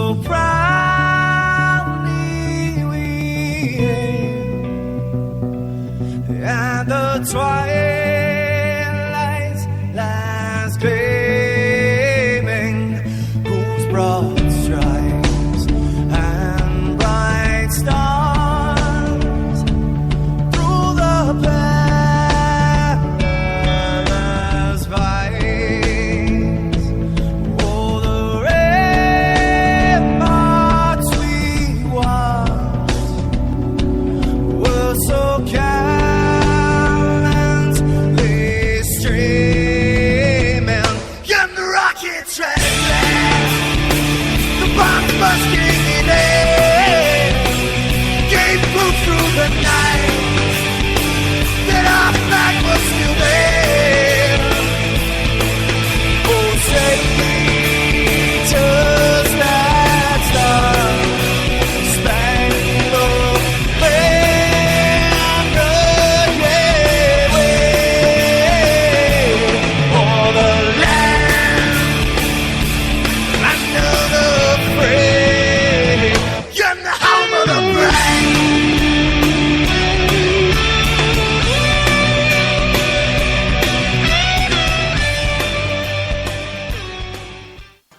so proudly we hailed, and the twilight's last gleaming, whose broad stripes and bright stars through the perilous fights. Oh, the ramparts we watched were so gallantly streaming, and the rockets ran, the bombs bursting in air, gave proof through the night that our flag was still there. Oh, Satan's that star-spangled banner, yeah, wave o'er the land under the frame, and the home of the brave.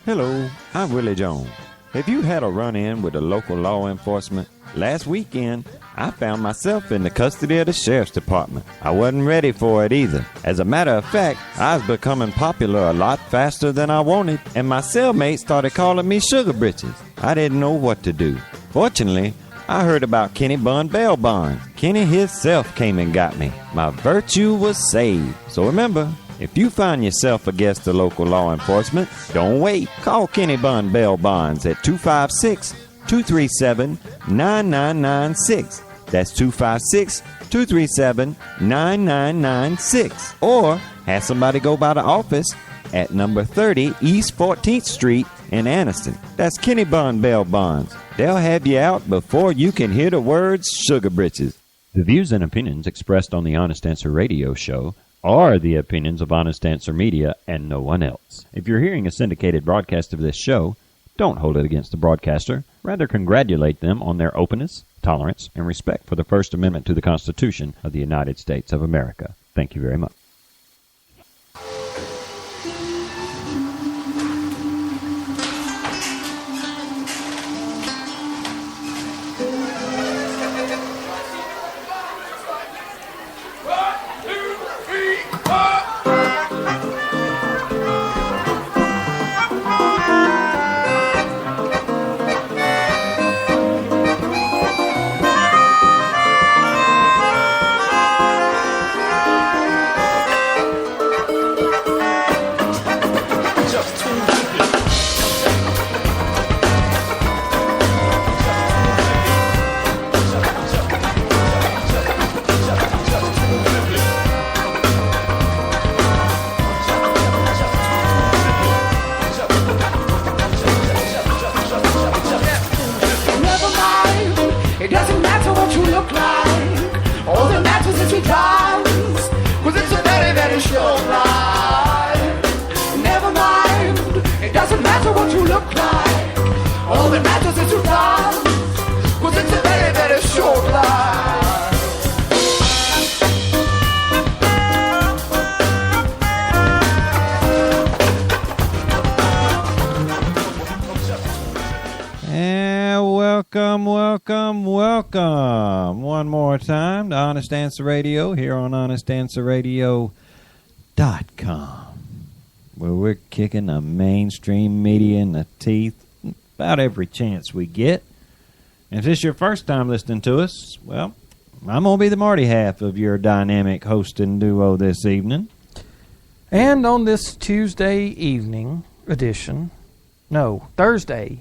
Hello, I'm Willie Jones. Have you had a run-in with the local law enforcement? Last weekend, I found myself in the custody of the sheriff's department. I wasn't ready for it either. As a matter of fact, I was becoming popular a lot faster than I wanted, and my cellmate started calling me Sugar Britches. I didn't know what to do. Fortunately, I heard about Kenny Bun bail bonds. Kenny himself came and got me. My virtue was saved. So remember, if you find yourself against the local law enforcement, don't wait. Call Kenny Bun bail bonds at 256-237-9996. That's 256-237-9996. Or have somebody go by the office at number 30 East 14th Street in Anniston. That's Kenny Bun bail bonds. They'll have you out before you can hear the words Sugar Britches. The views and opinions expressed on the Honest Answer Radio show are the opinions of Honest Answer Media and no one else. If you're hearing a syndicated broadcast of this show, don't hold it against the broadcaster. Rather, congratulate them on their openness, tolerance, and respect for the First Amendment to the Constitution of the United States of America. Thank you very much. Welcome one more time to Honest Answer Radio here on honestanswerradio.com, where we're kicking the mainstream media in the teeth about every chance we get. And if this is your first time listening to us, well, I'm going to be the Marty half of your dynamic hosting duo this evening. And on this Tuesday evening edition, Thursday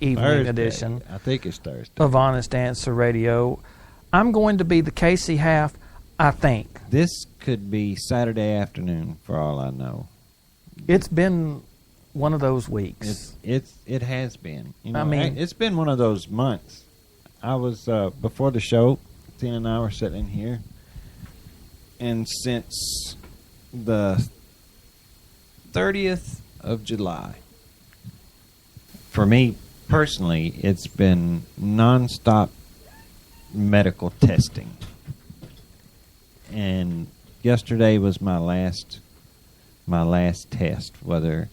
evening edition. I think it's Thursday. Of Honest Answer Radio, I'm going to be the Casey half, I think. This could be Saturday afternoon, for all I know. It's been one of those weeks. It has been. You know, it's been one of those months. I was before the show, Tina and I were sitting here, and since the 30th of July, for me personally, it's been nonstop medical testing. And yesterday was my last test, whether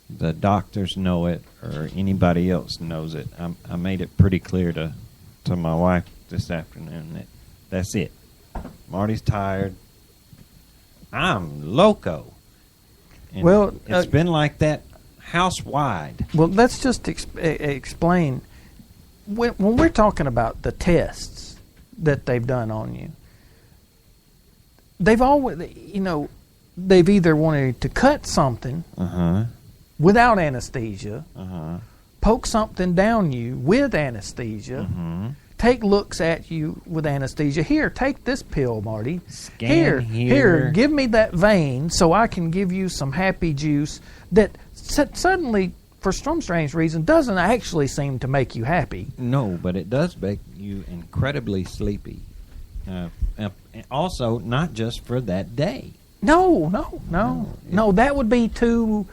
the doctors know it or anybody else knows it. I made it pretty clear to my wife this afternoon that that's it. Marty's tired. I'm loco. And well, it's been like that house-wide. Well, let's just explain. When we're talking about the tests that they've done on you, they've always, they've either wanted to cut something without anesthesia, poke something down you with anesthesia, take looks at you with anesthesia. Here, take this pill, Marty. Scan here, give me that vein so I can give you some happy juice that suddenly, for some strange reason, doesn't actually seem to make you happy. No, but it does make you incredibly sleepy. Also, not just for that day. No. That would be too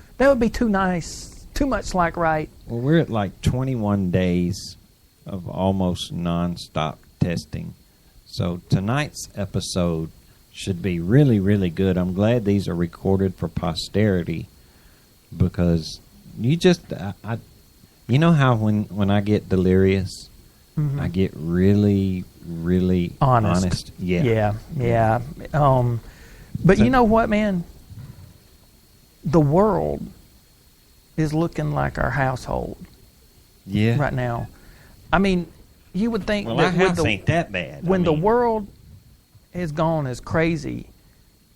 nice. Too much like right. Well, we're at like 21 days of almost nonstop testing. So tonight's episode should be really, really good. I'm glad these are recorded for posterity because you just, you know how when I get delirious, I get really, really honest. Yeah. But you know what, man? The world is looking like our household. Yeah. Right now. I mean, you would think well, that our house ain't that bad. When the world has gone as crazy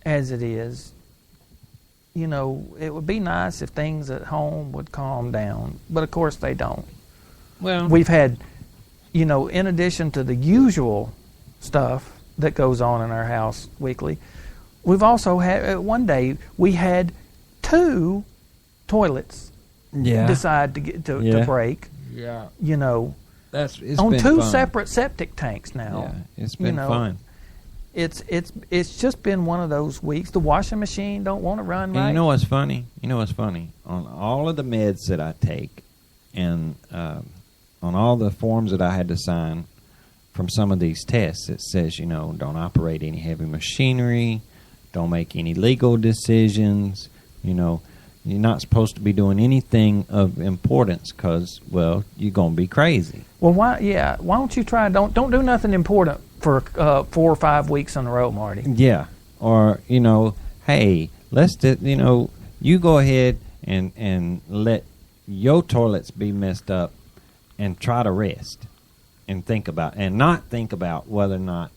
as it is, it would be nice if things at home would calm down. But of course they don't. Well, we've had, in addition to the usual stuff that goes on in our house weekly, we've also had, one day, we had 2 toilets decide to break. Yeah. It's on 2 fun. separate septic tanks now. Yeah, it's been fun. It's just been one of those weeks. The washing machine don't want to run right. You know what's funny? On all of the meds that I take, and on all the forms that I had to sign from some of these tests, it says, don't operate any heavy machinery, don't make any legal decisions, you're not supposed to be doing anything of importance because, well, you're going to be crazy. Well, why don't you try, don't do nothing important for 4 or 5 weeks in a row, Marty. Yeah. Or, hey, let's, you go ahead and let your toilets be messed up and try to rest and not think about whether or not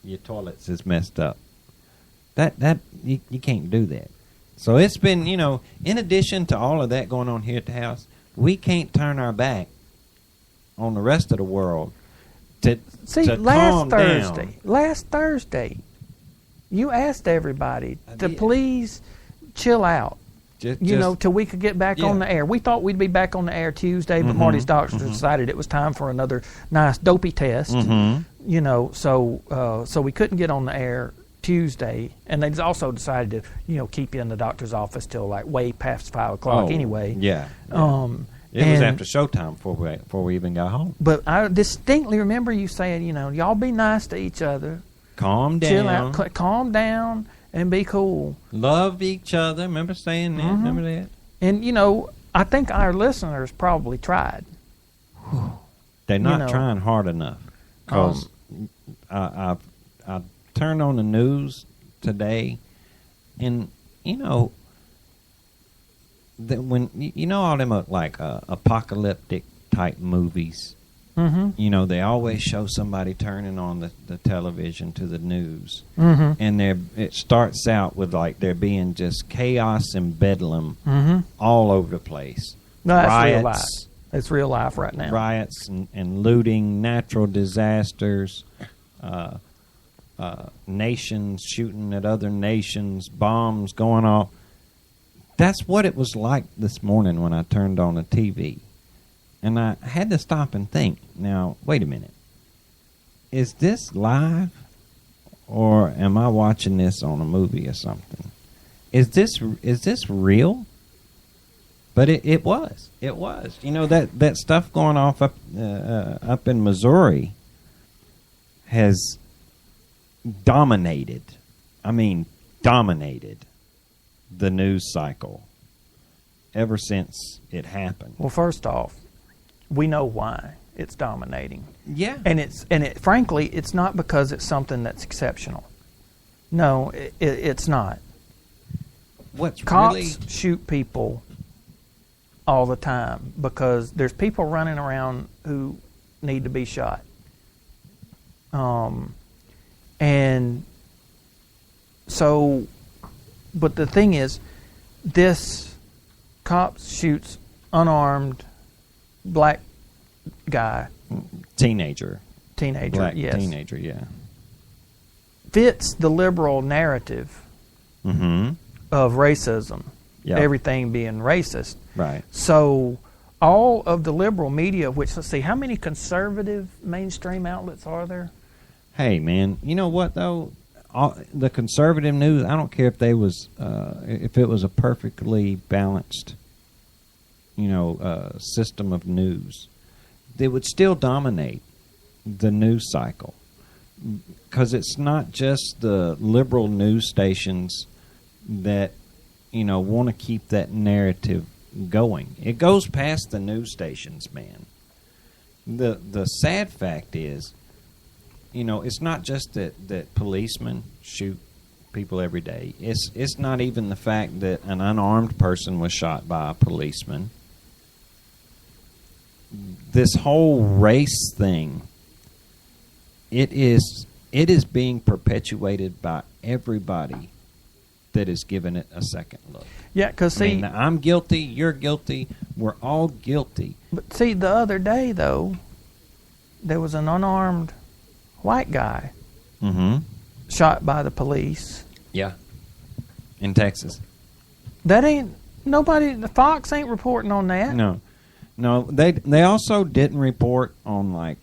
your toilets is messed up. That you can't do that. So it's been, in addition to all of that going on here at the house, we can't turn our back on the rest of the world to calm down. Last Thursday, you asked everybody to please chill out, till we could get back on the air. We thought we'd be back on the air Tuesday, but Marty's doctor decided it was time for another nice dopey test, so we couldn't get on the air Tuesday, and they also decided to keep you in the doctor's office till like way past 5 o'clock anyway. Yeah. It was after showtime before we even got home. But I distinctly remember you saying, y'all be nice to each other, calm down, chill out, calm down, and be cool. Love each other. Remember saying that? Remember that? And I think our listeners probably tried. They're not trying hard enough because I turned on the news today, and when all them apocalyptic type movies, they always show somebody turning on the television to the news, and it starts out with there being just chaos and bedlam all over the place. No, that's riots, real life. It's real life right now. Riots and looting, natural disasters. Nations shooting at other nations, bombs going off. That's what it was like this morning when I turned on the TV. And I had to stop and think, now, wait a minute. Is this live? Or am I watching this on a movie or something? Is this real? But it was. You know, that stuff going off up in Missouri has dominated the news cycle ever since it happened. Well, first off, we know why it's dominating. Yeah. And frankly, it's not because it's something that's exceptional. No, it's not. Cops shoot people all the time because there's people running around who need to be shot. And so, but the thing is, this cop shoots unarmed black guy. Teenager, Black yes. Teenager, yeah. Fits the liberal narrative of racism, everything being racist. Right. So all of the liberal media, which, let's see, how many conservative mainstream outlets are there? Hey, man, you know what, though? The conservative news, I don't care if it was a perfectly balanced, system of news. They would still dominate the news cycle because it's not just the liberal news stations that, want to keep that narrative going. It goes past the news stations, man. The sad fact is, it's not just that policemen shoot people every day. It's not even the fact that an unarmed person was shot by a policeman. This whole race thing, it is being perpetuated by everybody that is giving it a second look. Yeah, because see, I'm guilty, you're guilty, we're all guilty. But see, the other day though, there was an unarmed white guy shot by the police. Yeah, in Texas. That ain't nobody. The Fox ain't reporting on that. No. They also didn't report on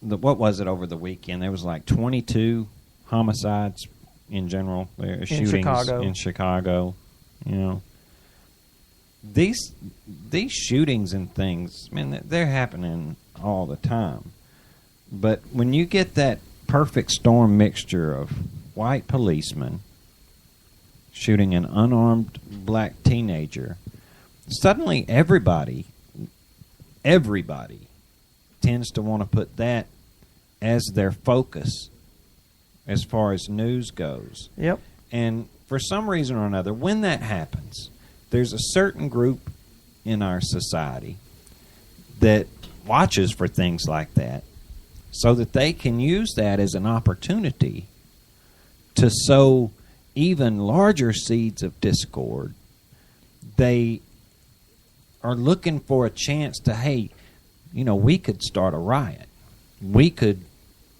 what was it over the weekend? There was 22 homicides in general. Shootings in Chicago. These shootings and things, man, they're happening all the time. But when you get that perfect storm mixture of white policemen shooting an unarmed black teenager, suddenly everybody tends to want to put that as their focus as far as news goes. Yep. And for some reason or another, when that happens, there's a certain group in our society that watches for things like that so that they can use that as an opportunity to sow even larger seeds of discord. They are looking for a chance to, hey, we could start a riot. We could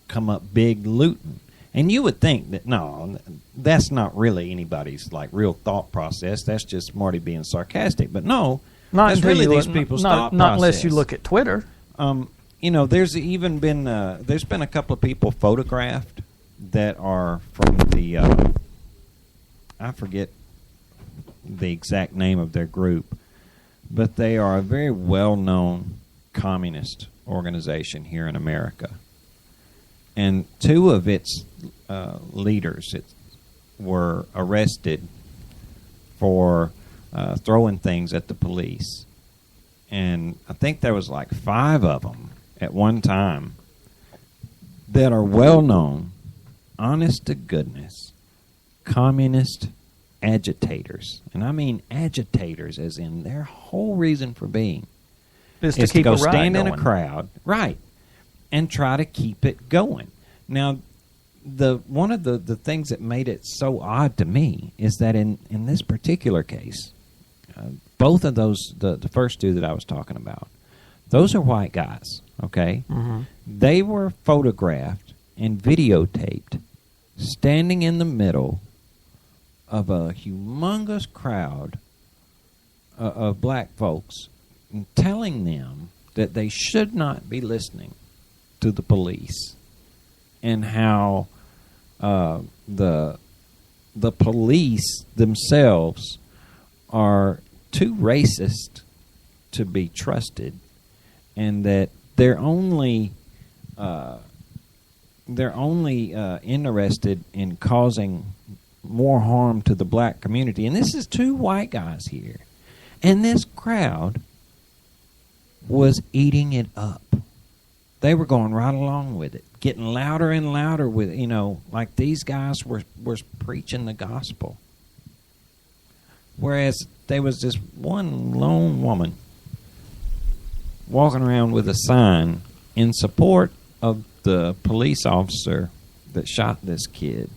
come up big looting. And you would think that, no, that's not really anybody's real thought process. That's just Marty being sarcastic. But no, that's really these people's thought process. Not unless you look at Twitter. There's even been there's been a couple of people photographed that are from the I forget the exact name of their group, but they are a very well-known communist organization here in America. And two of its leaders were arrested for throwing things at the police. And I think there was 5 of them at one time that are well-known, honest-to-goodness, communist agitators. And I mean agitators as in their whole reason for being is to go stand in a crowd, right, and try to keep it going. Now, one of the things that made it so odd to me is that in this particular case, both of those, the first 2 that I was talking about, those are white guys, okay? Mm-hmm. They were photographed and videotaped standing in the middle of a humongous crowd of black folks and telling them that they should not be listening to the police, and how the police themselves are too racist to be trusted, and that they're only interested in causing more harm to the black community. And this is two white guys here, and this crowd was eating it up. They were going right along with it, getting louder and louder with, like these guys were preaching the gospel. Whereas there was this one lone woman walking around with a sign in support of the police officer that shot this kid.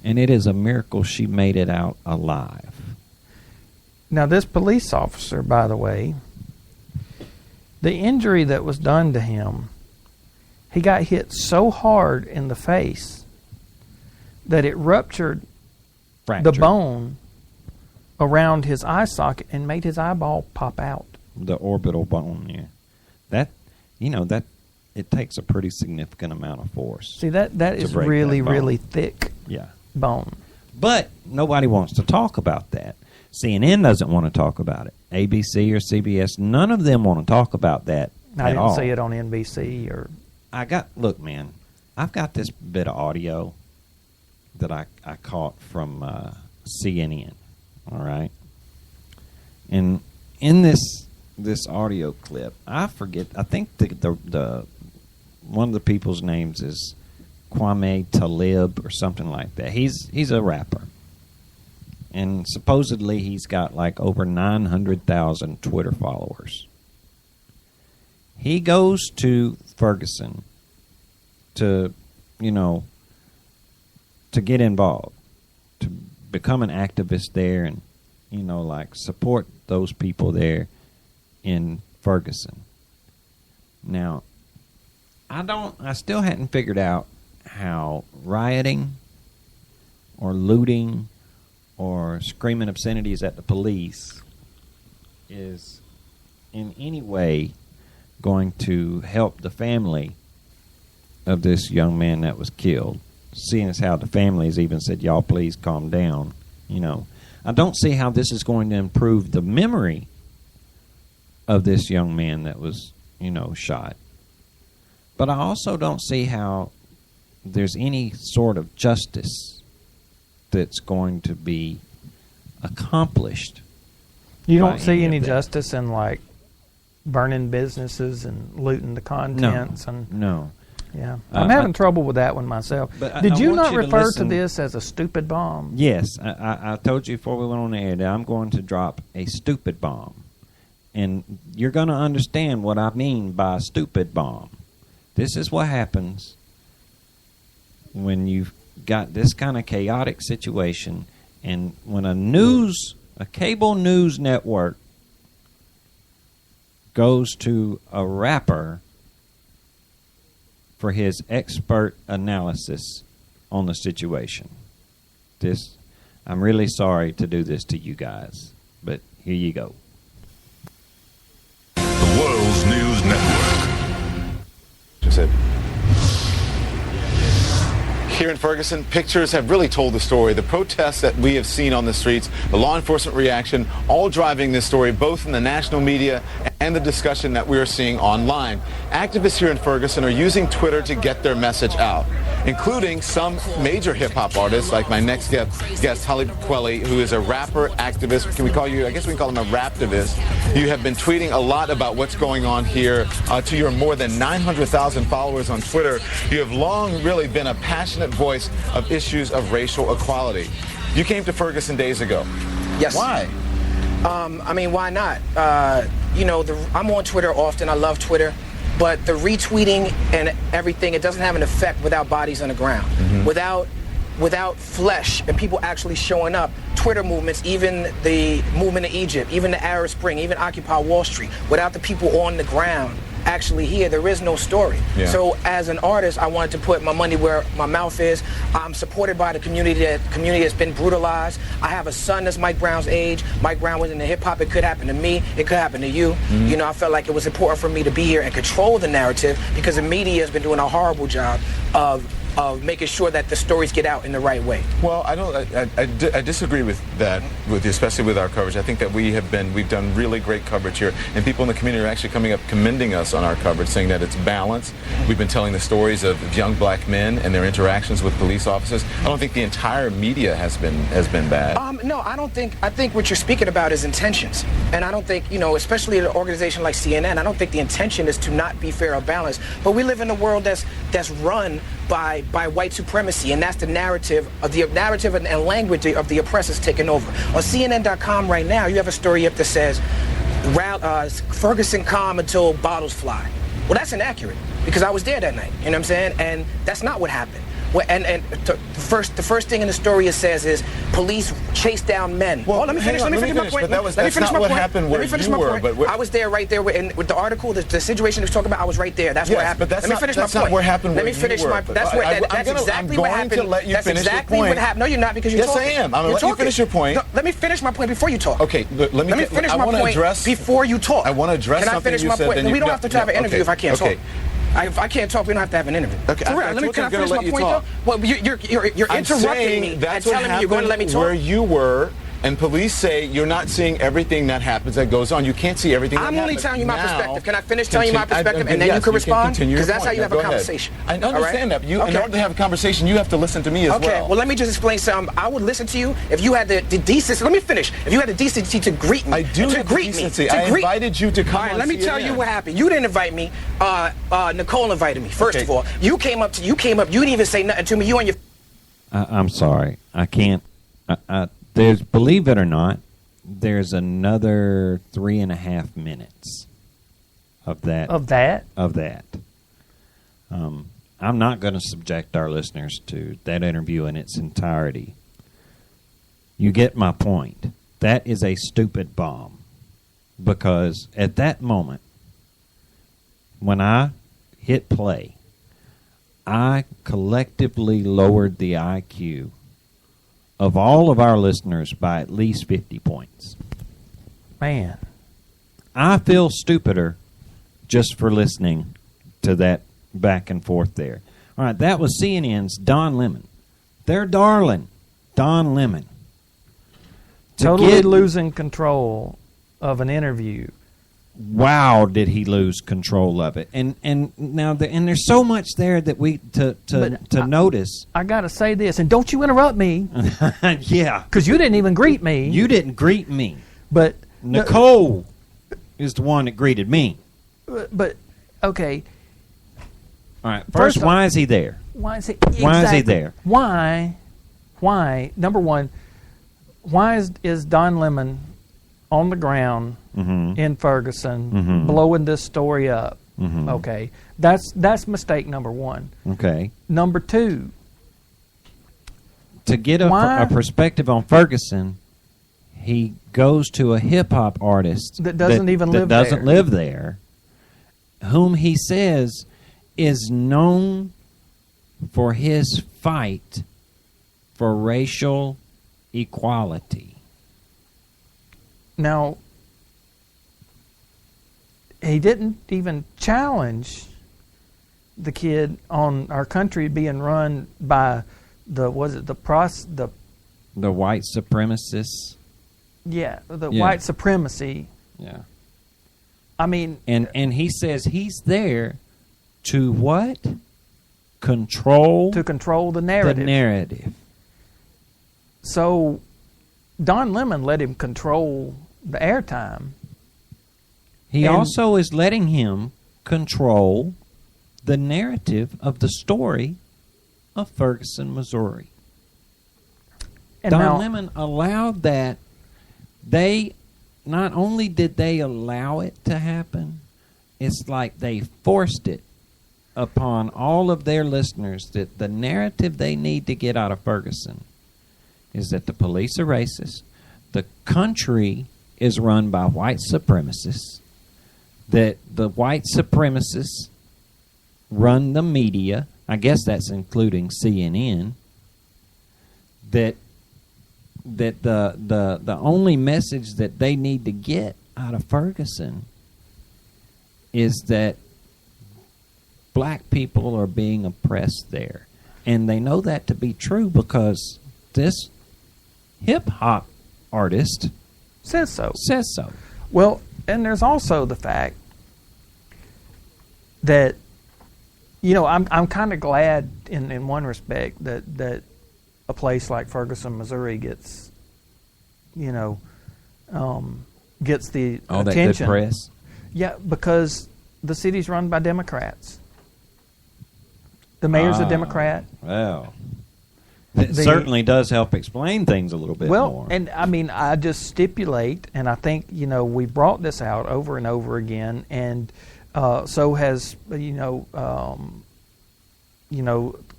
And it is a miracle she made it out alive. Now, this police officer, by the way, the injury that was done to him, he got hit so hard in the face that it ruptured the bone around his eye socket and made his eyeball pop out. The orbital bone, yeah. That it takes a pretty significant amount of force. See, that is really, really thick bone. But nobody wants to talk about that. CNN doesn't want to talk about it. ABC or CBS, none of them want to talk about that I didn't see it on NBC or... Look, man, I've got this bit of audio that I caught from CNN, all right? And in this audio clip, I think the one of the people's names is Kwame Talib or something like that. He's a rapper. And supposedly he's got like over 900,000 Twitter followers. He goes to Ferguson to get involved, to become an activist there and, support those people there in Ferguson. Now, I still hadn't figured out how rioting or looting or screaming obscenities at the police is in any way going to help the family of this young man that was killed. Seeing as how the family has even said, y'all please calm down. I don't see how this is going to improve the memory of this young man that was, shot. But I also don't see how there's any sort of justice that's going to be accomplished. You don't see any justice in, like, burning businesses and looting the contents? No. Yeah. I'm having trouble with that one myself. Did you not refer to this as a stupid bomb? Yes. I told you before we went on the air that I'm going to drop a stupid bomb. And you're going to understand what I mean by a stupid bomb. This is what happens when you've got this kind of chaotic situation, and when a cable news network goes to a rapper for his expert analysis on the situation. I'm really sorry to do this to you guys, but here you go. The World's News Network. Just said. Here in Ferguson, pictures have really told the story. The protests that we have seen on the streets, the law enforcement reaction, all driving this story, both in the national media and the discussion that we are seeing online. Activists here in Ferguson are using Twitter to get their message out, including some major hip-hop artists like my next guest, Talib Kweli, who is a rapper, activist. I guess we can call him a raptivist. You have been tweeting a lot about what's going on here to your more than 900,000 followers on Twitter. You have long really been a passionate voice of issues of racial equality. You came to Ferguson days ago. Yes. Why? Why not? I'm on Twitter often. I love Twitter. But the retweeting and everything, it doesn't have an effect without bodies on the ground. Mm-hmm. Without flesh and people actually showing up. Twitter movements, even the movement in Egypt, even the Arab Spring, even Occupy Wall Street, without the people on the ground actually here, there is no story. Yeah. So as an artist, I wanted to put my money where my mouth is. I'm supported by the community that's been brutalized. I have a son that's Mike Brown's age. Mike Brown was in the hip hop. It could happen to me. It could happen to you. Mm-hmm. I felt like it was important for me to be here and control the narrative because the media has been doing a horrible job of of making sure that the stories get out in the right way. Well, I disagree with that, especially with our coverage. I think that we've done really great coverage here, and people in the community are actually coming up commending us on our coverage, saying that it's balanced. We've been telling the stories of young black men and their interactions with police officers. I don't think the entire media has been bad. No, I think what you're speaking about is intentions. And I don't think, especially an organization like CNN, I don't think the intention is to not be fair or balanced. But we live in a world that's run by white supremacy, and that's the narrative and language of the oppressors taking over. On CNN.com right now, you have a story up that says, Ferguson calm until bottles fly. Well, that's inaccurate, because I was there that night, you know what I'm saying? And that's not what happened. Well, the first thing in the story it says is police chase down men. Well, let me finish my point. That's not what happened where you were. But I was there, right there, with the article, the situation they're talking about. I was right there. That's what happened. But let me finish my point. That's not what happened. Let me finish my. That's exactly what happened. I'm going to let you finish your point. What happened. No, you're not, because you're talking. Yes, I am. I'm going to let you finish your point. No, let me finish my point before you talk. Okay, let me finish my point before you talk. I want to address something you said. Can I finish my point? We don't have to have an interview if I can't talk. If I can't talk, we don't have to have an interview. Okay, can I finish my point, though? Well, you're interrupting me and telling me you're going to let me talk. Where you were, and police say you're not seeing everything that happens, that goes on. You can't see everything that happens. I'm only telling you my perspective. Can I finish telling you my perspective, and then you can respond? Because that's how you have a conversation. I understand that. In order to have a conversation, you have to listen to me as well. Okay, well, let me just explain something. I would listen to you if you had the decency. Let me finish. If you had the decency to greet me. I do have the decency. I invited you to come on. All right, let me tell you what happened. You didn't invite me. Nicole invited me, first of all. You came up. You didn't even say nothing to me. You and your... I'm sorry. I can't. There's, believe it or not, there's another 3.5 minutes of that. Of that? Of that. I'm not going to subject our listeners to that interview in its entirety. You get my point. That is a stupid bomb. Because at that moment, when I hit play, I collectively lowered the IQ of all of our listeners by at least 50 points. Man. I feel stupider just for listening to that back and forth there. All right, that was CNN's Don Lemon. Their darling, Don Lemon. Totally losing control of an interview. Wow, did he lose control of it? And now there's so much there that we to notice. I got to say this, and don't you interrupt me. Yeah, because you didn't even greet me. You didn't greet me, but Nicole is the one that greeted me. But okay. All right. First, why is he there? Why is he? Why is he there? Why? Number one, why is Don Lemon on the ground in Ferguson blowing this story up? Okay, that's mistake number one. Okay. Number two, to get a perspective on Ferguson, he goes to a hip hop artist that doesn't live there, whom he says is known for his fight for racial equality. Now, he didn't even challenge the kid on our country being run by the white supremacists. Yeah, white supremacy. Yeah. I mean, and he says he's there to what? Control the narrative. The narrative. So Don Lemon let him control the airtime. He also is letting him control the narrative of the story of Ferguson, Missouri. And Don Lemon allowed that. They not only did they allow it to happen, it's like they forced it upon all of their listeners that the narrative they need to get out of Ferguson is that the police are racist, the country is run by white supremacists, that the white supremacists run the media, I guess that's including CNN, that the only message that they need to get out of Ferguson is that black people are being oppressed there. And they know that to be true because this hip-hop artist says so. Well, and there's also the fact that, I'm kind of glad in one respect that a place like Ferguson, Missouri gets, gets the all attention. That good press? Yeah, because the city's run by Democrats. The mayor's a Democrat. Well, it certainly does help explain things a little bit more. Well, and I mean, I just stipulate, and I think, we brought this out over and over again, and so has,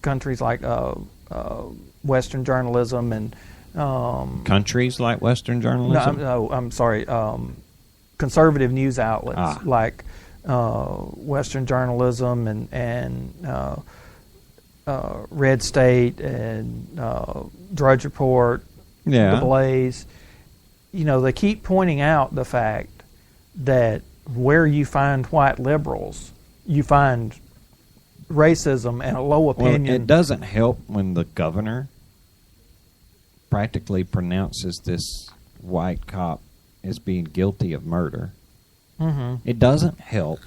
countries like Western journalism and... countries like Western journalism? No, I'm sorry. Conservative news outlets like Western journalism and Red State and Drudge Report, The Blaze. They keep pointing out the fact that where you find white liberals, you find racism and a low opinion. Well, it doesn't help when the governor practically pronounces this white cop as being guilty of murder. Mm-hmm. It doesn't help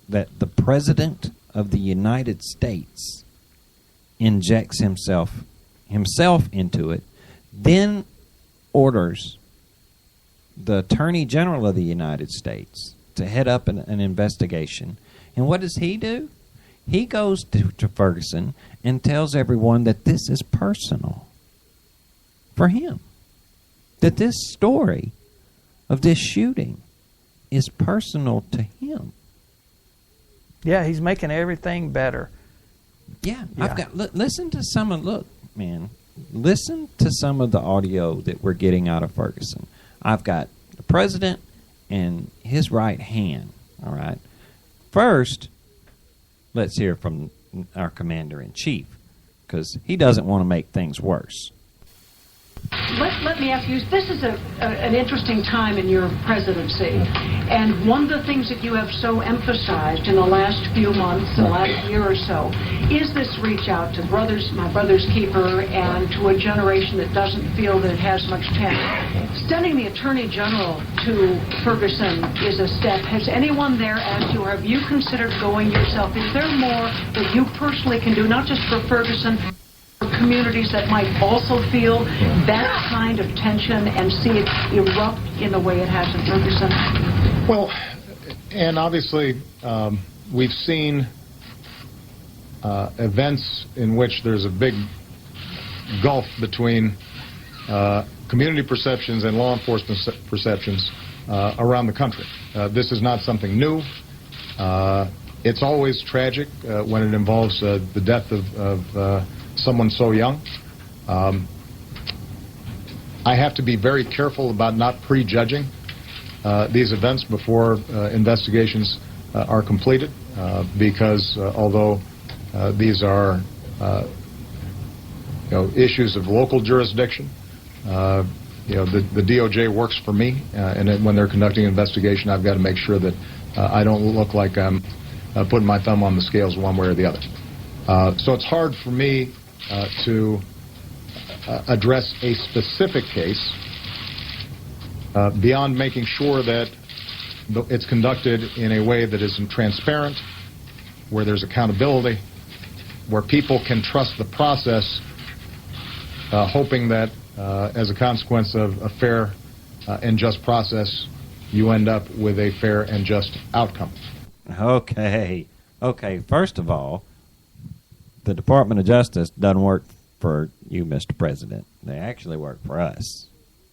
that the President of the United States injects himself into it, then orders the Attorney General of the United States to head up an investigation. And what does he do? He goes to Ferguson and tells everyone that this is personal for him. That this story of this shooting is personal to him. Yeah, he's making everything better. Yeah. I've got listen to some of listen to some of the audio that we're getting out of Ferguson. I've got the president and his right hand. All right. First, let's hear from our commander-in-chief, because he doesn't want to make things worse. Let me ask you, this is an interesting time in your presidency, and one of the things that you have so emphasized in the last few months, the last year or so, is this reach out to my brother's keeper and to a generation that doesn't feel that it has much chance. Sending the Attorney General to Ferguson is a step. Has anyone there asked you, or have you considered going yourself? Is there more that you personally can do, not just for Ferguson, communities that might also feel that kind of tension and see it erupt in the way it has in Ferguson? Well, and obviously we've seen events in which there's a big gulf between community perceptions and law enforcement perceptions around the country. This is not something new. It's always tragic when it involves the death of someone so young. I have to be very careful about not prejudging these events before investigations are completed, because although these are issues of local jurisdiction, the DOJ works for me, and when they're conducting an investigation, I've got to make sure that I don't look like I'm putting my thumb on the scales one way or the other. So it's hard for me to address a specific case beyond making sure that it's conducted in a way that isn't transparent, where there's accountability, where people can trust the process, hoping that as a consequence of a fair and just process, you end up with a fair and just outcome. Okay. First of all, the Department of Justice doesn't work for you, Mr. President. They actually work for us,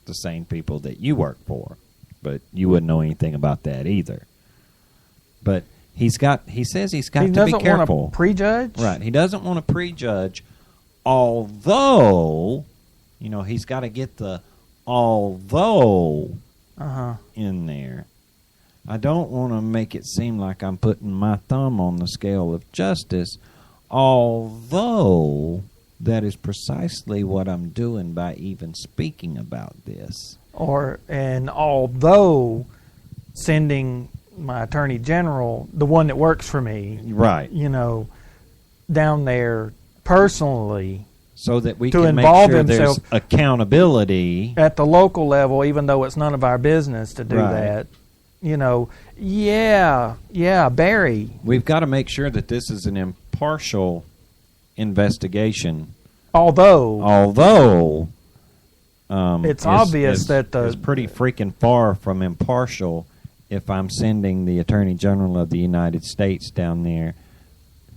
the same people that you work for. But you wouldn't know anything about that either. But he says he's got to be careful. He doesn't want to prejudge? Right. He doesn't want to prejudge, although, he's got to get the although in there. I don't want to make it seem like I'm putting my thumb on the scale of justice, although that is precisely what I'm doing by even speaking about this. And although sending my Attorney General, the one that works for me, right, down there personally so that we to can make involve sure there's himself accountability at the local level, even though it's none of our business to do Right. that. You know, yeah, Barry. We've got to make sure that this is an impartial investigation. Although it's obvious that it's pretty freaking far from impartial if I'm sending the Attorney General of the United States down there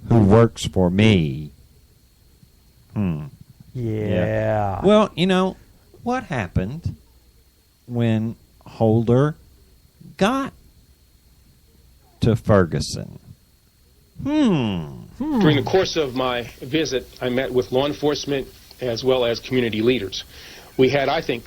who works for me. Yeah. Well, you know, what happened when Holder got to Ferguson? During the course of my visit, I met with law enforcement as well as community leaders. We had, I think,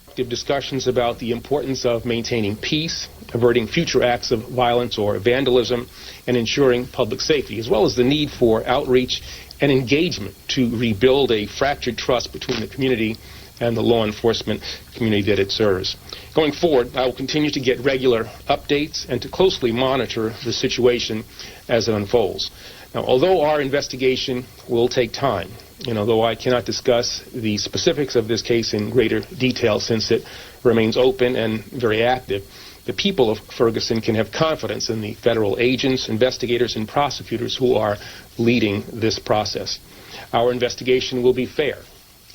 productive discussions about the importance of maintaining peace, averting future acts of violence or vandalism, and ensuring public safety, as well as the need for outreach and engagement to rebuild a fractured trust between the community and the law enforcement community that it serves. Going forward, I will continue to get regular updates and to closely monitor the situation as it unfolds. Now, although our investigation will take time, and although I cannot discuss the specifics of this case in greater detail since it remains open and very active, the people of Ferguson can have confidence in the federal agents, investigators, and prosecutors who are leading this process. Our investigation will be fair,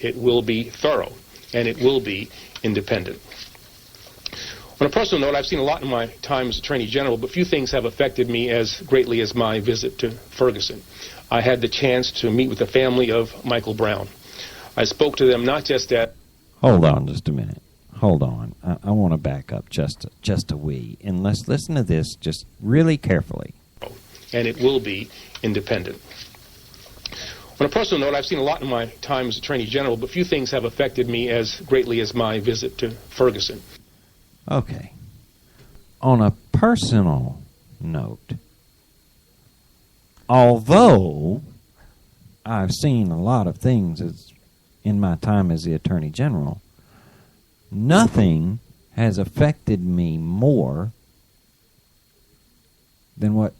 it will be thorough, and it will be independent. On a personal note, I've seen a lot in my time as Attorney General, but few things have affected me as greatly as my visit to Ferguson. I had the chance to meet with the family of Michael Brown. I spoke to them not just at... Hold on just a minute. Hold on. I want to back up just a wee, and let's listen to this just really carefully. And it will be independent. On a personal note, I've seen a lot in my time as Attorney General, but few things have affected me as greatly as my visit to Ferguson. Okay. On a personal note, although I've seen a lot of things in my time as the Attorney General, nothing has affected me more than what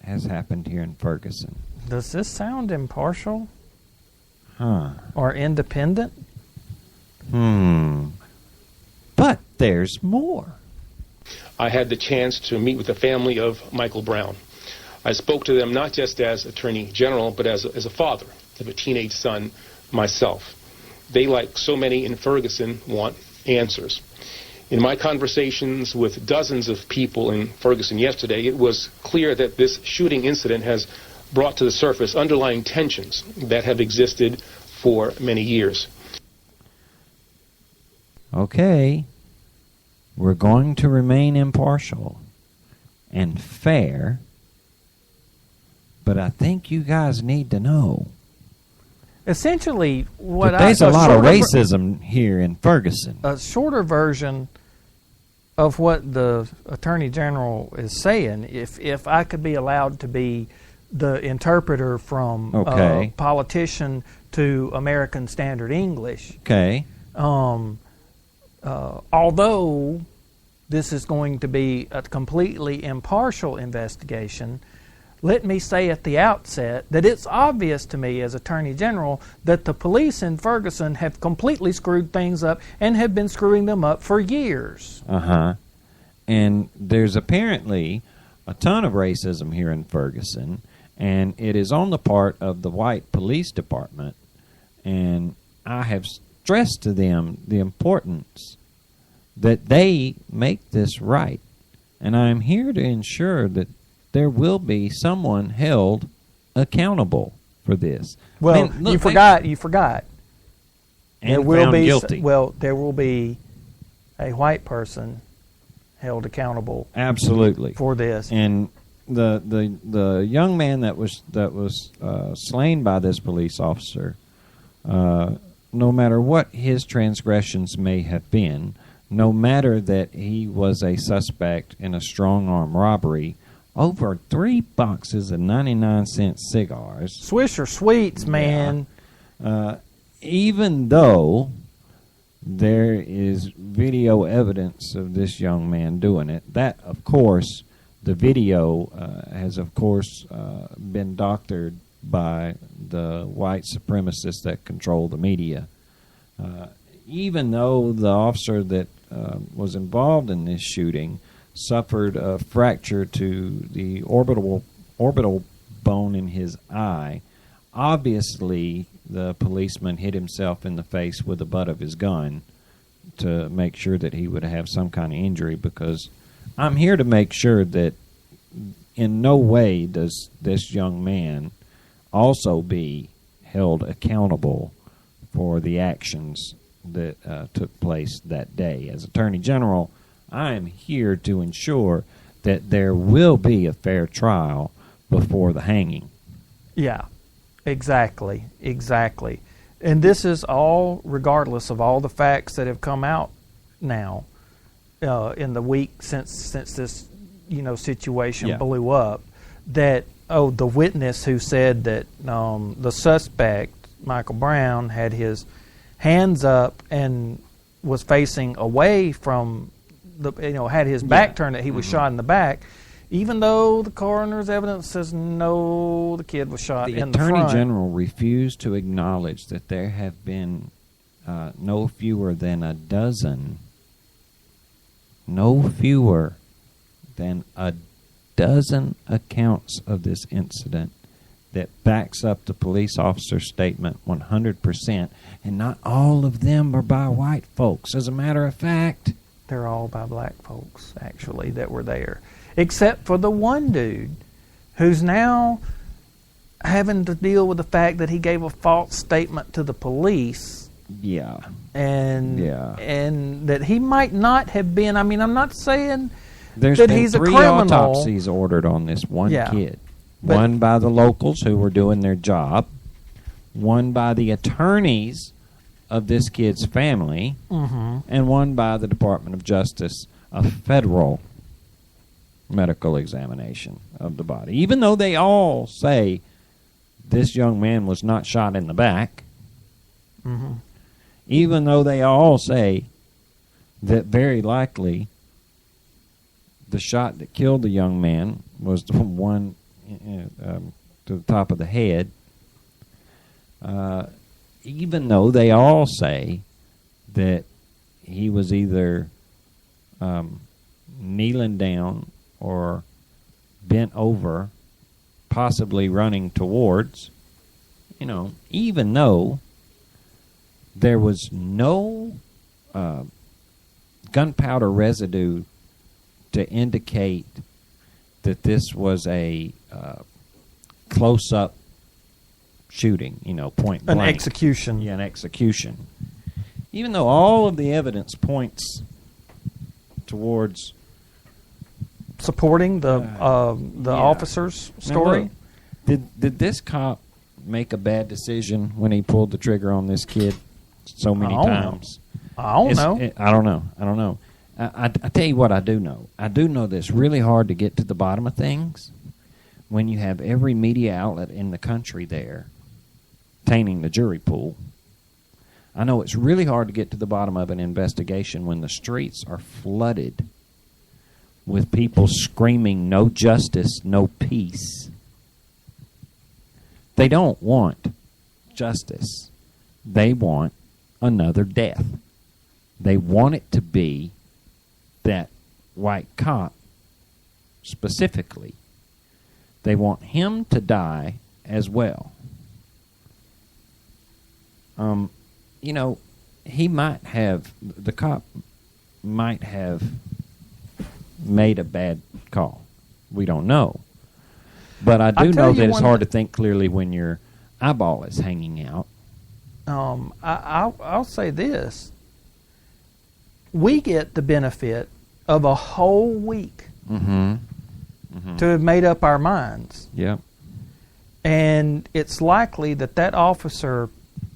has happened here in Ferguson. Does this sound impartial? Or independent? But there's more. I had the chance to meet with the family of Michael Brown. I spoke to them not just as Attorney General, but as a father of a teenage son myself. They, like so many in Ferguson, want answers. In my conversations with dozens of people in Ferguson yesterday, it was clear that this shooting incident has brought to the surface underlying tensions that have existed for many years. Okay, we're going to remain impartial and fair, but I think you guys need to know. Essentially, there's a lot of racism here in Ferguson. A shorter version of what the Attorney General is saying, if I could be allowed to be the interpreter from politician to American Standard English. Okay. Although this is going to be a completely impartial investigation, let me say at the outset that it's obvious to me as Attorney General that the police in Ferguson have completely screwed things up and have been screwing them up for years. And there's apparently a ton of racism here in Ferguson, and it is on the part of the white police department. And I have stressed to them the importance that they make this right. And I'm here to ensure that there will be someone held accountable for this. Well, I mean, look, you forgot. And there will found be guilty. There will be a white person held accountable. Absolutely. For this. And the young man that was slain by this police officer, no matter what his transgressions may have been, no matter that he was a suspect in a strong-arm robbery, over 3 boxes of 99-cent cigars. Swisher Sweets, man. Even though there is video evidence of this young man doing it, that, of course, the video has, of course, been doctored by the white supremacists that control the media. Even though the officer that was involved in this shooting suffered a fracture to the orbital bone in his eye, obviously the policeman hit himself in the face with the butt of his gun to make sure that he would have some kind of injury, because I'm here to make sure that in no way does this young man also be held accountable for the actions that took place that day. As Attorney General, I am here to ensure that there will be a fair trial before the hanging. Yeah, exactly. And this is all regardless of all the facts that have come out now in the week since this situation blew up. That the witness who said that the suspect Michael Brown had his hands up and was facing away from had his back turned, that he was shot in the back, even though the coroner's evidence says no, the kid was shot in the front. The Attorney General refused to acknowledge that there have been no fewer than a dozen accounts of this incident that backs up the police officer's statement 100%, and not all of them are by white folks. As a matter of fact, they're all by black folks, actually, that were there. Except for the one dude who's now having to deal with the fact that he gave a false statement to the police. Yeah. And that he might not have been. I mean, I'm not saying There's that been he's a 3 criminal. autopsies ordered on this one kid. One by the locals who were doing their job, one by the attorneys of this kid's family, and one by the Department of Justice, a federal medical examination of the body. Even though they all say this young man was not shot in the back, even though they all say that very likely the shot that killed the young man was the one to the top of the head, even though they all say that he was either kneeling down or bent over, possibly running towards, even though there was no gunpowder residue to indicate that this was a close-up shooting, point blank. An execution. Yeah, an execution. Even though all of the evidence points towards supporting the officer's story. Now look, did this cop make a bad decision when he pulled the trigger on this kid so many times? I don't know. I don't know. I tell you what I do know. I do know that it's really hard to get to the bottom of things when you have every media outlet in the country there tainting the jury pool. I know it's really hard to get to the bottom of an investigation when the streets are flooded with people screaming, "No justice, no peace." They don't want justice. They want another death. They want it to be that white cop specifically. They want him to die as well. The cop might have made a bad call. We don't know. But I do know that it's hard to think clearly when your eyeball is hanging out. I'll say this. We get the benefit of a whole week to have made up our minds. Yep. And it's likely that officer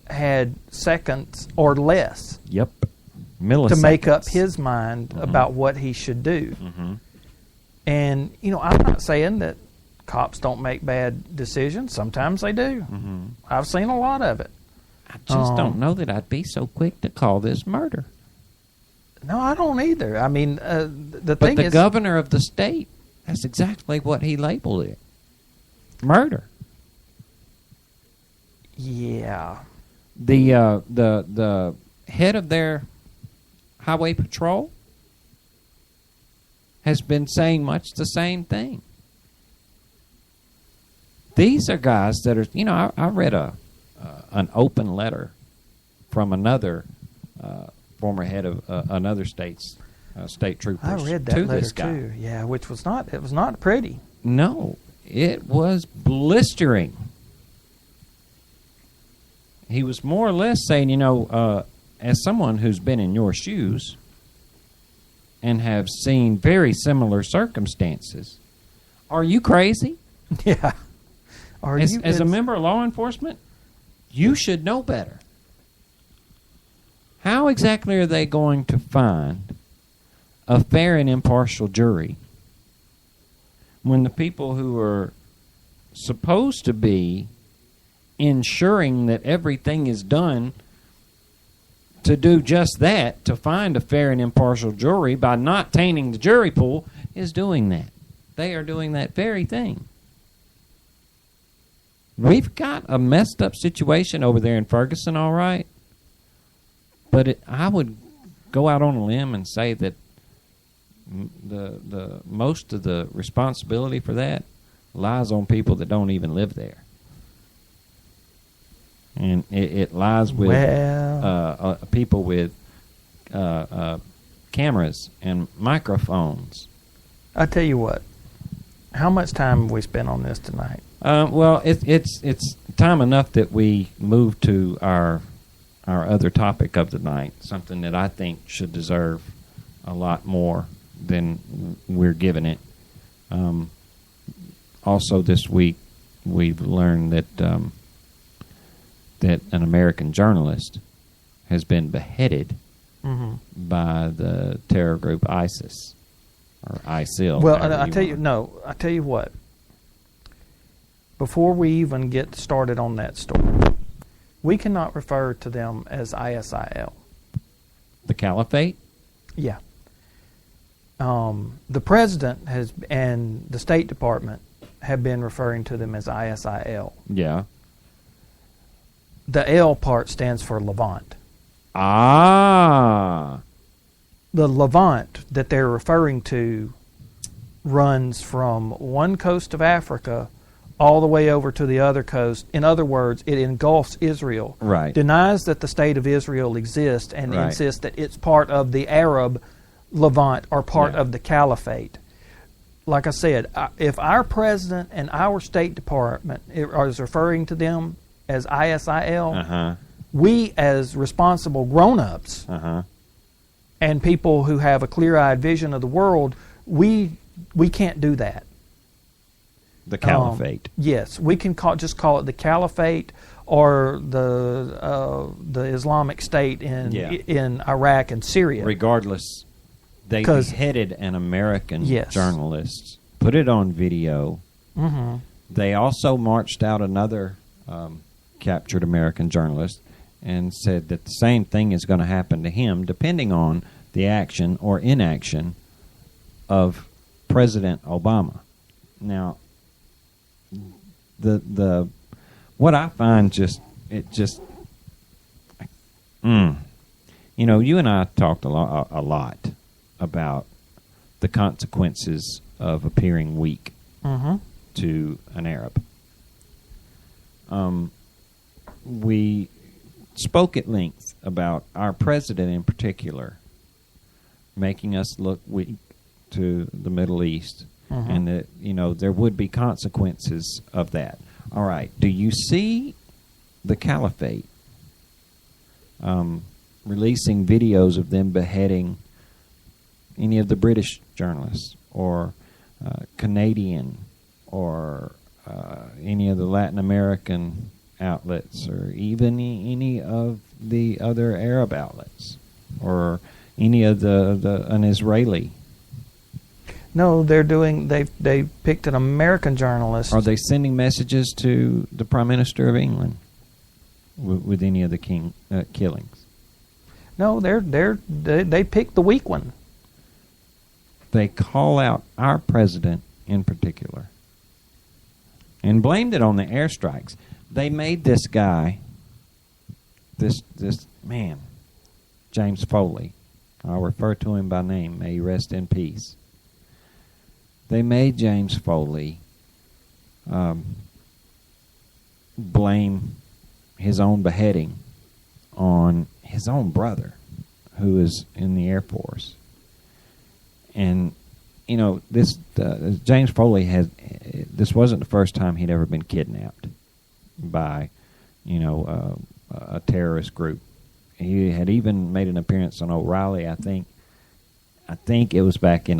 had seconds or less. Yep. Milliseconds. To make up his mind about what he should do. And, I'm not saying that cops don't make bad decisions. Sometimes they do. I've seen a lot of it. I just don't know that I'd be so quick to call this murder. No, I don't either. I mean, the thing is... But the governor of the state, that's exactly what he labeled it. Murder. Yeah. The head of their highway patrol has been saying much the same thing. These are guys that are, I read an open letter from another former head of another state's state troopers. I read that to letter this guy. too. Yeah, which was not pretty. No, it was blistering. He was more or less saying, as someone who's been in your shoes and have seen very similar circumstances, are you crazy? Yeah. As a member of law enforcement, you should know better. How exactly are they going to find a fair and impartial jury when the people who are supposed to be ensuring that everything is done to do just that, to find a fair and impartial jury by not tainting the jury pool, is doing that? They are doing that very thing. We've got a messed up situation over there in Ferguson, all right, but I would go out on a limb and say that the most of the responsibility for that lies on people that don't even live there. And it lies with people with cameras and microphones. I tell you what, how much time have we spent on this tonight? Well, it's time enough that we move to our other topic of the night, something that I think should deserve a lot more than we're giving it. Also, this week we've learned that that an American journalist has been beheaded by the terror group ISIS or ISIL. Well, I tell you what. Before we even get started on that story, we cannot refer to them as ISIL. The Caliphate? Yeah. The president and the State Department have been referring to them as ISIL. Yeah. The L part stands for Levant. Ah. The Levant that they're referring to runs from one coast of Africa all the way over to the other coast. In other words, it engulfs Israel. Right. Denies that the state of Israel exists and insists that it's part of the Arab Levant or part of the Caliphate. Like I said, if our president and our State Department is referring to them as ISIL, we as responsible grown-ups and people who have a clear-eyed vision of the world, we can't do that. The Caliphate. Yes, we can just call it the Caliphate or the Islamic State in Iraq and Syria. Regardless, they beheaded an American journalist, put it on video. They also marched out another captured American journalist and said that the same thing is going to happen to him depending on the action or inaction of President Obama. Now, the what I find you and I talked a lot about the consequences of appearing weak to an Arab. We spoke at length about our president in particular making us look weak to the Middle East, and that there would be consequences of that. All right, do you see the Caliphate releasing videos of them beheading any of the British journalists or Canadian or any of the Latin American outlets or even any of the other Arab outlets or any of an Israeli? No, they're doing. They picked an American journalist. Are they sending messages to the Prime Minister of England with any of the killings? No, they picked the weak one. They call out our president in particular and blamed it on the airstrikes. They made this guy, this man, James Foley. I'll refer to him by name. May he rest in peace. They made James Foley blame his own beheading on his own brother, who is in the Air Force. And, you know, this James Foley this wasn't the first time he'd ever been kidnapped by, you know, a terrorist group. He had even made an appearance on O'Reilly, I think it was back in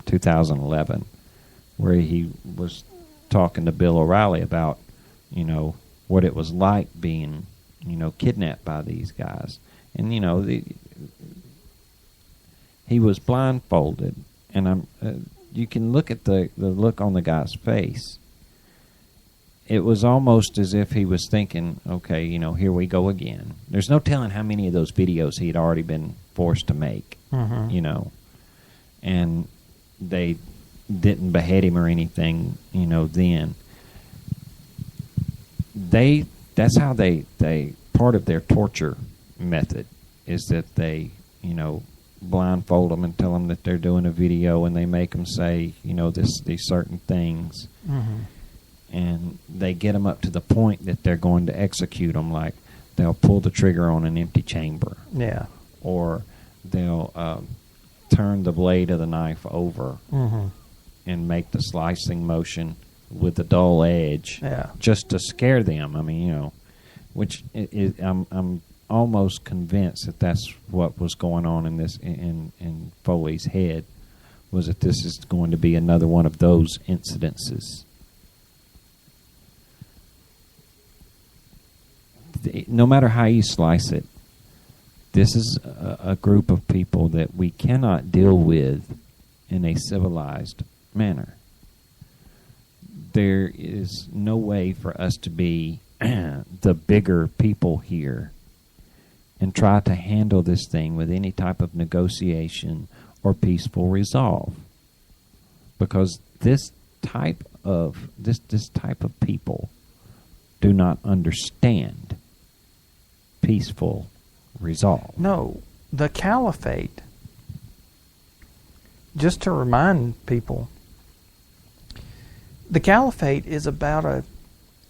2011, where he was talking to Bill O'Reilly about, you know, what it was like being, you know, kidnapped by these guys. And, you know, he was blindfolded, and you can look at the look on the guy's face. It was almost as if he was thinking, okay, you know, here we go again. There's no telling how many of those videos he'd already been forced to make, you know. And they didn't behead him or anything, you know, then. That's how they part of their torture method is that they, you know, blindfold them and tell them that they're doing a video, and they make them say, you know, these certain things. And they get them up to the point that they're going to execute them. Like, they'll pull the trigger on an empty chamber. Yeah. Or they'll turn the blade of the knife over and make the slicing motion with the dull edge, just to scare them. I mean, you know, which I'm almost convinced that that's what was going on in this in Foley's head, was that this is going to be another one of those incidences. No matter how you slice it, this is a group of people that we cannot deal with in a civilized manner. There is no way for us to be the bigger people here and try to handle this thing with any type of negotiation or peaceful resolve, because this type of people do not understand peaceful resolve. No, the caliphate, just to remind people, the caliphate is about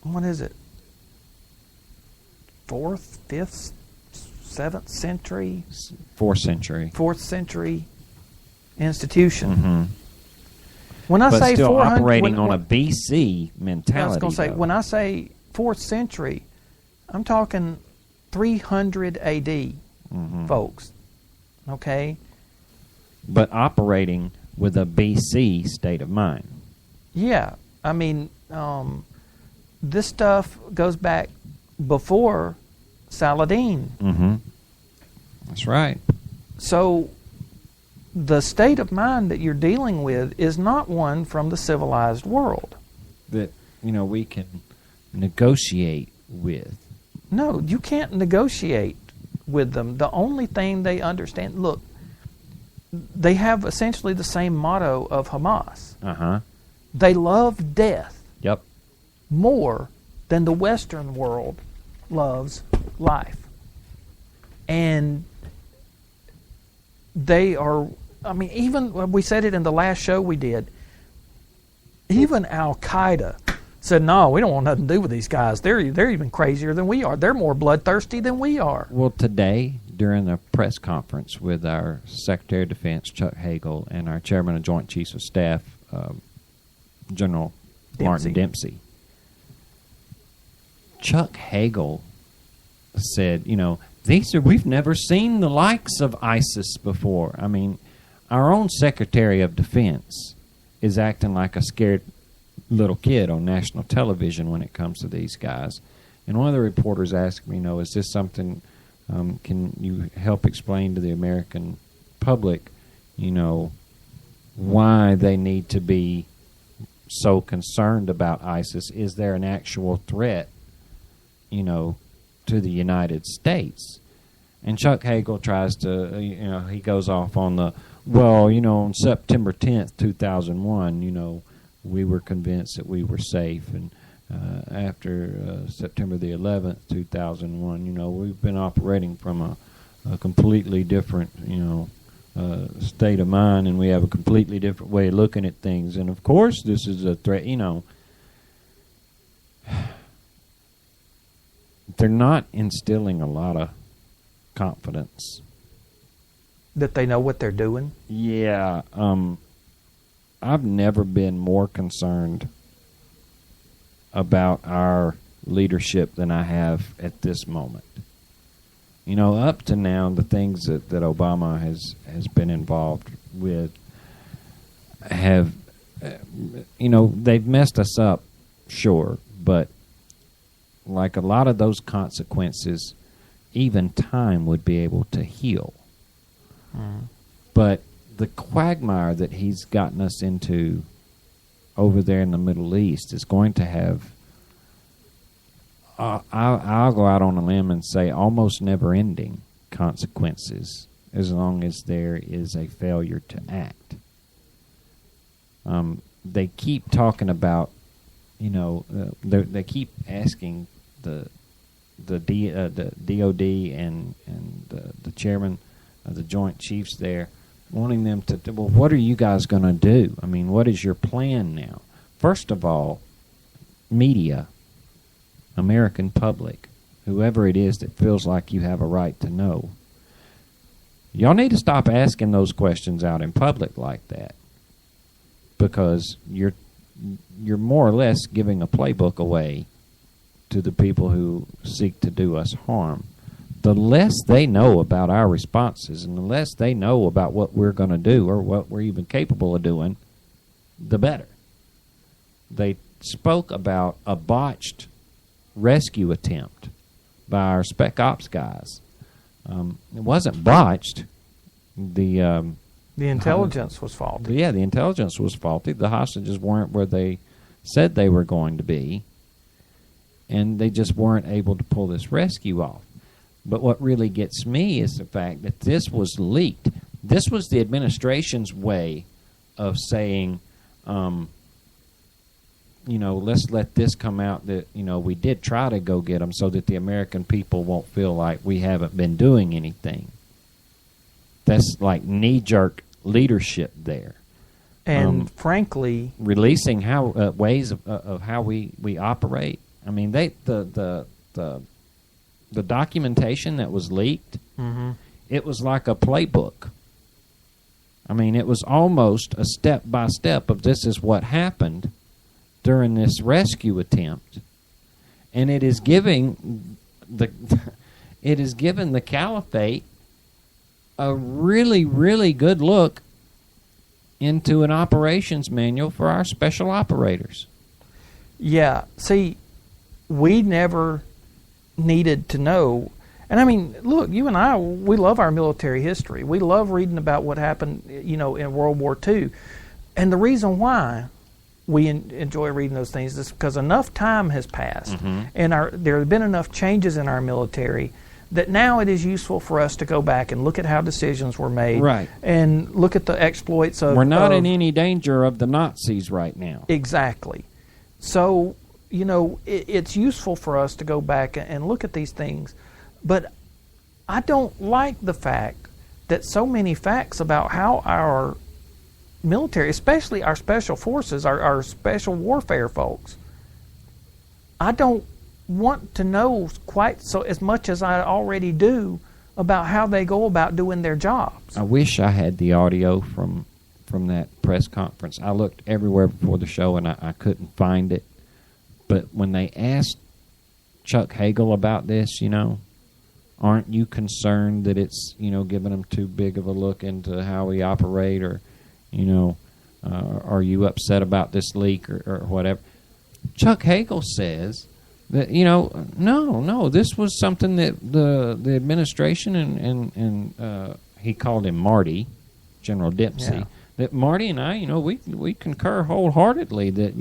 what is it, 4th, 5th, 7th century? 4th century. 4th century institution. When I but say still 400, operating on a BC mentality. I was going to say, when I say 4th century, I'm talking 300 AD, folks. Okay? But operating with a BC state of mind. Yeah. I mean, this stuff goes back before Saladin. That's right. So the state of mind that you're dealing with is not one from the civilized world. That, you know, we can negotiate with. No, you can't negotiate with them. The only thing they understand, look, they have essentially the same motto of Hamas. They love death more than the Western world loves life. And they are, I mean, even, we said it in the last show we did, even Al-Qaeda said, no, we don't want nothing to do with these guys. They're even crazier than we are. They're more bloodthirsty than we are. Well, today, during a press conference with our Secretary of Defense, Chuck Hagel, and our Chairman of Joint Chiefs of Staff, General Martin Dempsey, Chuck Hagel said, you know, we've never seen the likes of ISIS before. I mean, our own Secretary of Defense is acting like a scared little kid on national television when it comes to these guys. And one of the reporters asked me, you know, is this something, can you help explain to the American public, you know, why they need to be so concerned about ISIS? Is there an actual threat, you know, to the United States? And Chuck Hagel tries to, you know, he goes off on the, well, you know, on September 10th, 2001, you know, we were convinced that we were safe, and after September the 11th, 2001. You know, we've been operating from a completely different, state of mind, and we have a completely different way of looking at things. And of course, this is a threat. They're not instilling a lot of confidence. That they know what they're doing? Yeah. I've never been more concerned about our leadership than I have at this moment. Up to now, the things that Obama has been involved with have, they've messed us up, sure, but like a lot of those consequences, even time would be able to heal. But the quagmire that he's gotten us into over there in the Middle East is going to have, I'll go out on a limb and say, almost never-ending consequences as long as there is a failure to act. They keep talking about, they keep asking the DOD and the chairman of the Joint Chiefs there, wanting them to, well, what are you guys going to do? I mean, what is your plan now? First of all, media, American public, whoever it is that feels like you have a right to know, y'all need to stop asking those questions out in public like that, because you're more or less giving a playbook away to the people who seek to do us harm. The less they know about our responses and the less they know about what we're going to do or what we're even capable of doing, the better. They spoke about a botched rescue attempt by our Spec Ops guys. It wasn't botched. The intelligence was faulty. Yeah, the intelligence was faulty. The hostages weren't where they said they were going to be, and they just weren't able to pull this rescue off. But what really gets me is the fact that this was leaked. This was the administration's way of saying, let's let this come out that, we did try to go get them so that the American people won't feel like we haven't been doing anything. That's like knee-jerk leadership there. And frankly, releasing ways of how we operate. I mean, the documentation that was leaked, it was like a playbook. I mean, it was almost a step-by-step of this is what happened during this rescue attempt. And it is giving the caliphate a really, really good look into an operations manual for our special operators. Yeah, see, we never needed to know. And I mean, look, you and I, we love our military history. We love reading about what happened, in World War II. And the reason why we enjoy reading those things is because enough time has passed, and there have been enough changes in our military that now it is useful for us to go back and look at how decisions were made, right, and look at the exploits of... We're not in any danger of the Nazis right now. Exactly. So, it's useful for us to go back and look at these things. But I don't like the fact that so many facts about how our military, especially our special forces, our special warfare folks, I don't want to know quite so as much as I already do about how they go about doing their jobs. I wish I had the audio from that press conference. I looked everywhere before the show and I couldn't find it. But when they asked Chuck Hagel about this, aren't you concerned that it's, giving them too big of a look into how we operate, or, are you upset about this leak or whatever? Chuck Hagel says that, no, this was something that the administration and he called him Marty, General Dempsey, that Marty and I, we concur wholeheartedly that,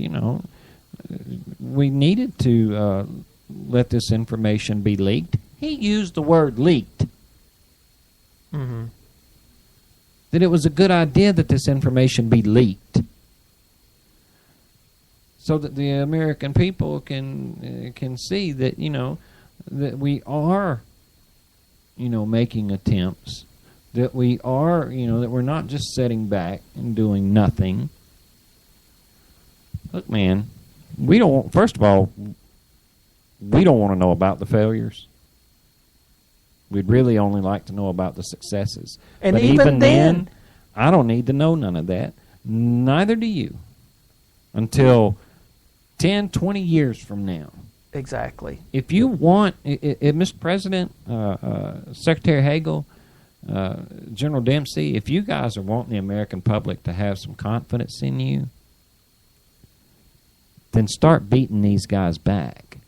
we needed to let this information be leaked. He used the word leaked. That it was a good idea that this information be leaked. so that the American people can see that, that we are, making attempts, that we are, that we're not just sitting back and doing nothing. Look, man, first of all, we don't want to know about the failures. We'd really only like to know about the successes. And but even then, I don't need to know none of that. Neither do you. Until 10, 20 years from now. Exactly. If you want, Mr. President, Secretary Hagel, General Dempsey, if you guys are wanting the American public to have some confidence in you, then start beating these guys back.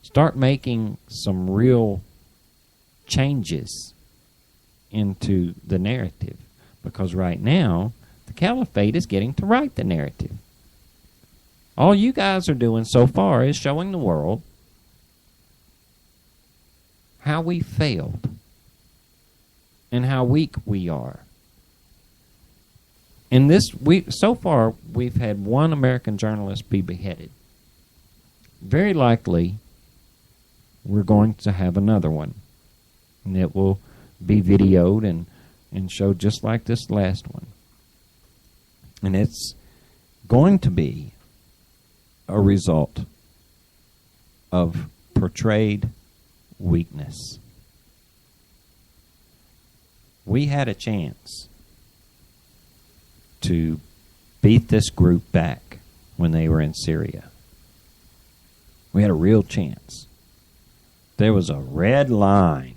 Start making some real changes into the narrative. Because right now, the caliphate is getting to write the narrative. All you guys are doing so far is showing the world how we failed and how weak we are. In so far, we've had one American journalist be beheaded. Very likely, we're going to have another one. And it will be videoed and showed just like this last one. And it's going to be a result of portrayed weakness. We had a chance to beat this group back when they were in Syria. We had a real chance. There was a red line.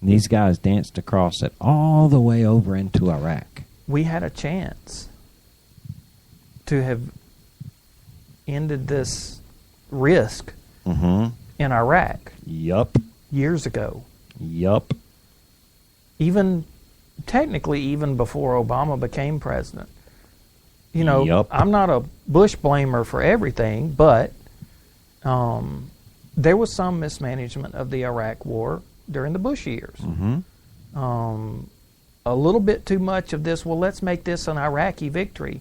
These guys danced across it all the way over into Iraq. We had a chance to have ended this risk in Iraq. Yup. Years ago. Yup. Technically, even before Obama became president. Yup. I'm not a Bush blamer for everything, but there was some mismanagement of the Iraq war during the Bush years. A little bit too much of this, well, let's make this an Iraqi victory.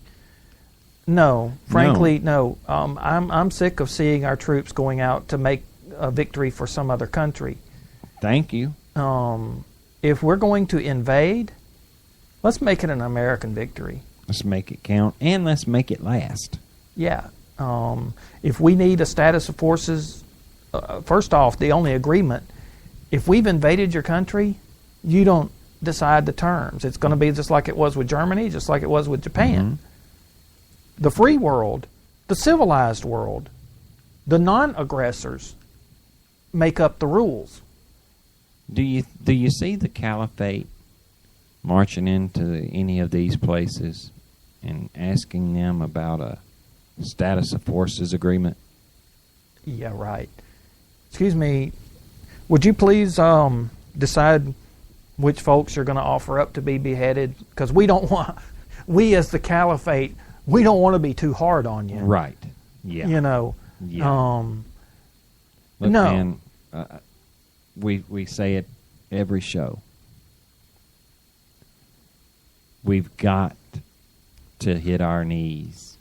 No, frankly, no. I'm sick of seeing our troops going out to make a victory for some other country. Thank you. If we're going to invade, let's make it an American victory. Let's make it count, and let's make it last. Yeah. If we need a status of forces, first off, the only agreement, if we've invaded your country, you don't decide the terms. It's going to be just like it was with Germany, just like it was with Japan. The free world, the civilized world, the non-aggressors make up the rules. Do you see the caliphate marching into any of these places and asking them about a status of forces agreement? Yeah, right. Excuse me, would you please decide which folks you're going to offer up to be beheaded? Because we as the caliphate, we don't want to be too hard on you. Right. Yeah. Yeah. Look, no. Man, we say it every show. We've got to hit our knees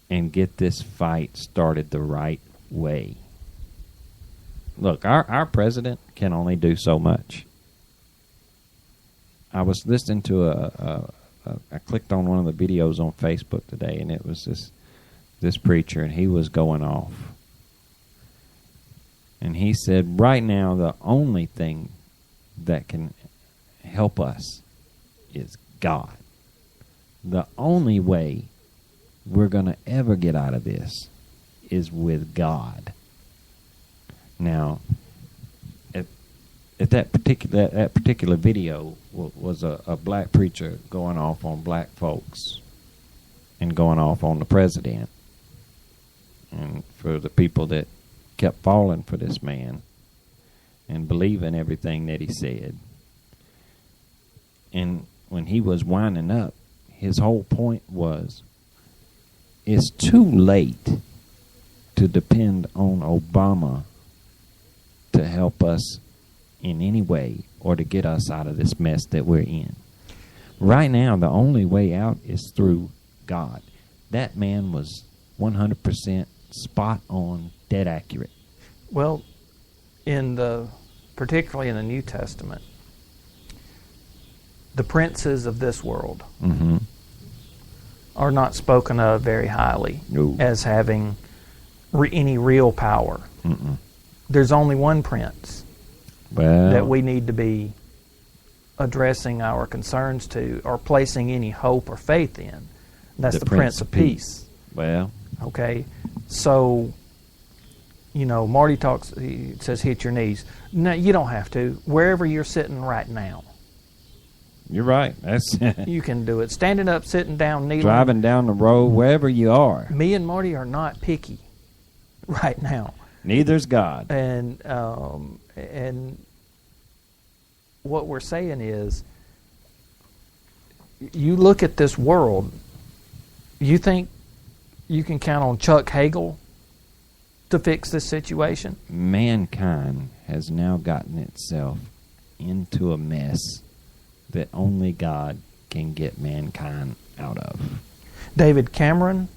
and get this fight started the right way. Look, our president can only do so much. I was listening to I clicked on one of the videos on Facebook today, and it was this preacher, and he was going off. And he said, right now, the only thing that can help us is God. The only way we're going to ever get out of this is with God. Now, at that particular video was a black preacher going off on black folks and going off on the president. And for the people that kept falling for this man and believing everything that he said. And when he was winding up, his whole point was, it's too late to depend on Obama to help us in any way or to get us out of this mess that we're in. Right now, the only way out is through God. That man was 100% spot on, dead accurate. Well, particularly in the New Testament, the princes of this world are not spoken of very highly as having any real power. There's only one prince that we need to be addressing our concerns to or placing any hope or faith in. That's the Prince of Peace. Well. Okay. So, Marty he says hit your knees. No, you don't have to. Wherever you're sitting right now. You're right. You can do it. Standing up, sitting down, kneeling. Driving down the road, wherever you are. Me and Marty are not picky right now. Neither's God. And what we're saying is, you look at this world, you think you can count on Chuck Hagel to fix this situation? Mankind has now gotten itself into a mess that only God can get mankind out of. David Cameron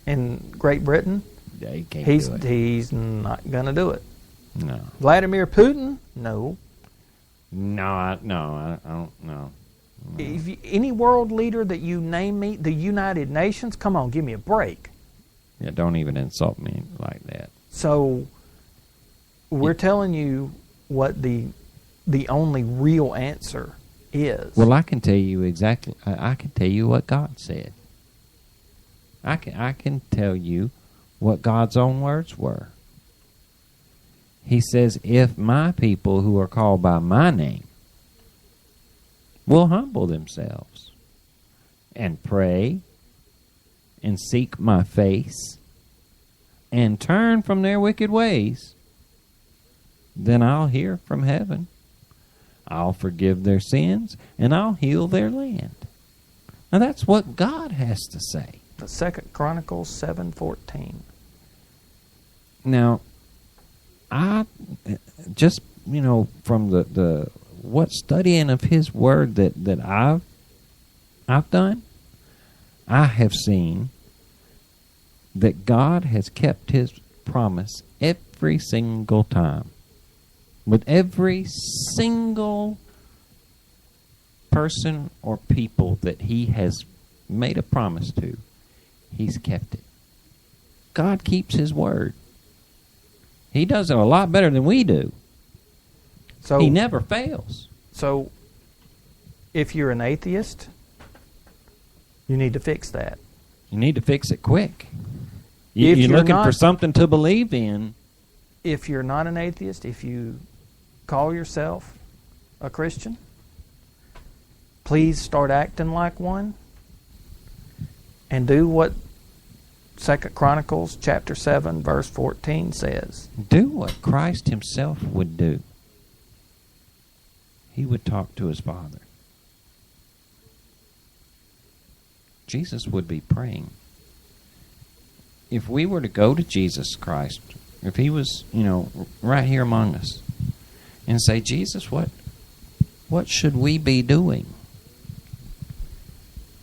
in Great Britain, he can't he's do it. He's not going to do it. No. Vladimir Putin? No. No, I don't know. If any world leader that you name me, the United Nations, come on, give me a break. Yeah, don't even insult me like that. So we're telling you what the only real answer is. Well, I can tell you exactly. I can tell you what God said. I can tell you what God's own words were. He says, if my people who are called by my name will humble themselves and pray and seek my face and turn from their wicked ways, then I'll hear from heaven. I'll forgive their sins and I'll heal their land. Now that's what God has to say. The 2 Chronicles 7:14. Now, I just, from the what studying of His Word that I've done, I have seen that God has kept His promise every single time. With every single person or people that He has made a promise to, He's kept it. God keeps His word. He does it a lot better than we do. So He never fails. So if you're an atheist, you need to fix that. You need to fix it quick. You're looking for something to believe in. If you're not an atheist, if you call yourself a Christian, please start acting like one and do what 2 Chronicles chapter 7 verse 14 says. Do what Christ Himself would do. He would talk to His Father. Jesus would be praying. If we were to go to Jesus Christ, if He was, right here among us, and say, Jesus, what should we be doing?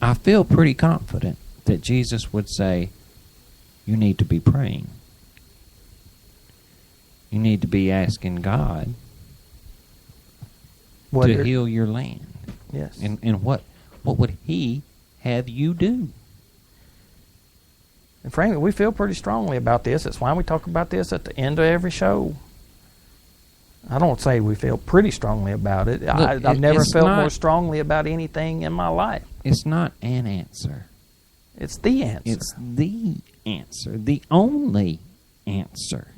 I feel pretty confident that Jesus would say, you need to be praying. You need to be asking God to heal your land. Yes. And what would He have you do? And frankly, we feel pretty strongly about this. That's why we talk about this at the end of every show. I don't say we feel pretty strongly about it. Look, I've never felt more strongly about anything in my life. It's not an answer. It's the answer. It's the answer. The only answer.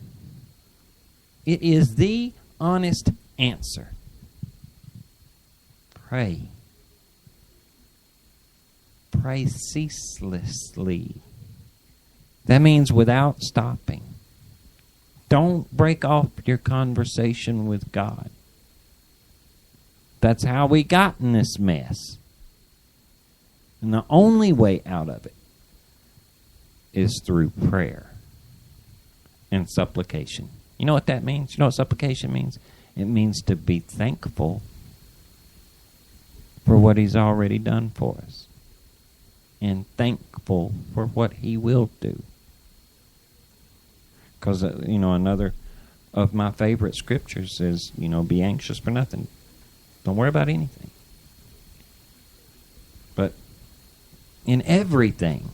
It is the honest answer. Pray. Pray ceaselessly. That means without stopping. Don't break off your conversation with God. That's how we got in this mess. And the only way out of it is through prayer and supplication. You know what that means? You know what supplication means? It means to be thankful for what He's already done for us. and thankful for what he will do. Because, another of my favorite scriptures is, be anxious for nothing. Don't worry about anything. But in everything,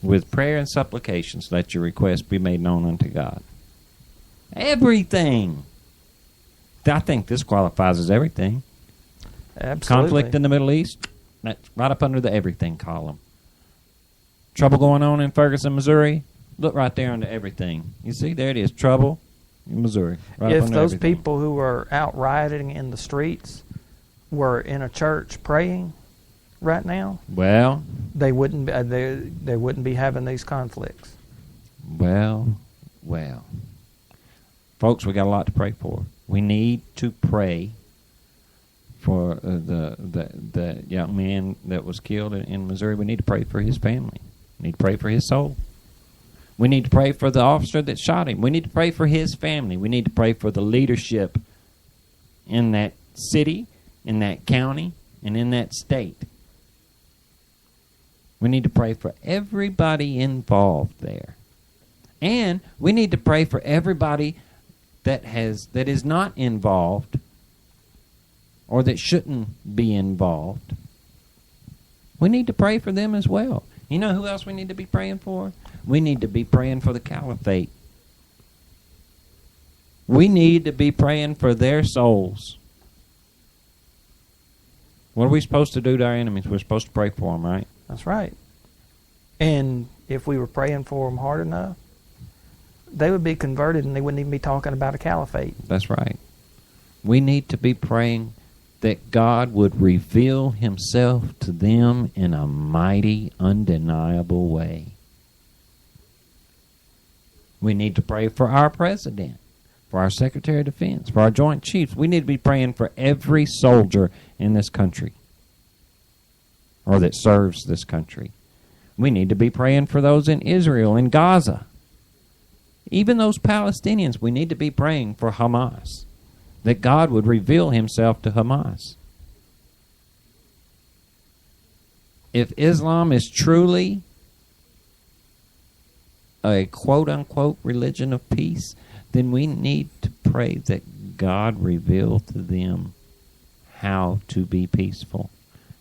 with prayer and supplications, let your requests be made known unto God. Everything. I think this qualifies as everything. Absolutely. Conflict in the Middle East, that's right up under the everything column. Trouble going on in Ferguson, Missouri, look right there under everything. You see, there it is, trouble in Missouri. Right if up under those everything. people who are out rioting in the streets were in a church praying right now, well, they wouldn't they wouldn't be having these conflicts. Well. Folks, we got a lot to pray for. We need to pray for the young man that was killed in Missouri. We need to pray for his family. We need to pray for his soul. We need to pray for the officer that shot him. We need to pray for his family. We need to pray for the leadership in that city, in that county, and in that state. We need to pray for everybody involved there. And we need to pray for everybody that is not involved or that shouldn't be involved. We need to pray for them as well. You know who else we need to be praying for? We need to be praying for the caliphate. We need to be praying for their souls. What are we supposed to do to our enemies? We're supposed to pray for them, right? That's right. And if we were praying for them hard enough, they would be converted and they wouldn't even be talking about a caliphate. That's right. We need to be praying that God would reveal himself to them in a mighty, undeniable way. We need to pray for our president, for our Secretary of Defense, for our Joint Chiefs. We need to be praying for every soldier in this country or that serves this country. We need to be praying for those in Israel, in Gaza. Even those Palestinians, we need to be praying for Hamas, that God would reveal himself to Hamas. If Islam is truly a quote-unquote religion of peace, then we need to pray that God reveal to them how to be peaceful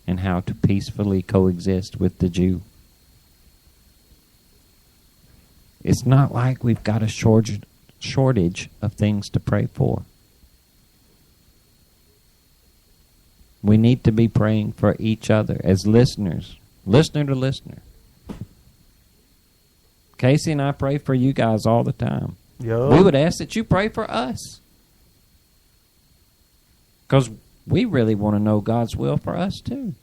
and how to peacefully coexist with the Jew. It's not like we've got a shortage of things to pray for. We need to be praying for each other as listeners, listener to listener. Casey and I pray for you guys all the time. Yo. We would ask that you pray for us. Because we really want to know God's will for us too.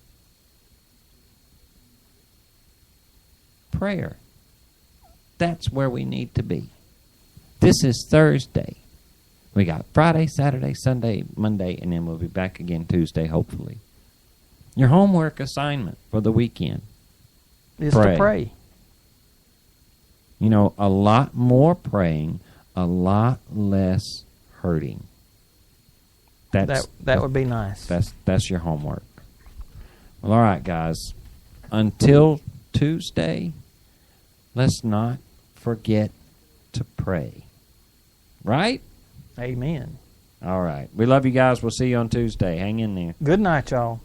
Prayer. That's where we need to be. This is Thursday. We got Friday, Saturday, Sunday, Monday, and then we'll be back again Tuesday, hopefully. Your homework assignment for the weekend is to pray. You know, a lot more praying, a lot less hurting. That would be nice. That's your homework. Well, all right, guys. Until Tuesday, let's not forget to pray. Right? Amen. All right. We love you guys. We'll see you on Tuesday. Hang in there. Good night, y'all.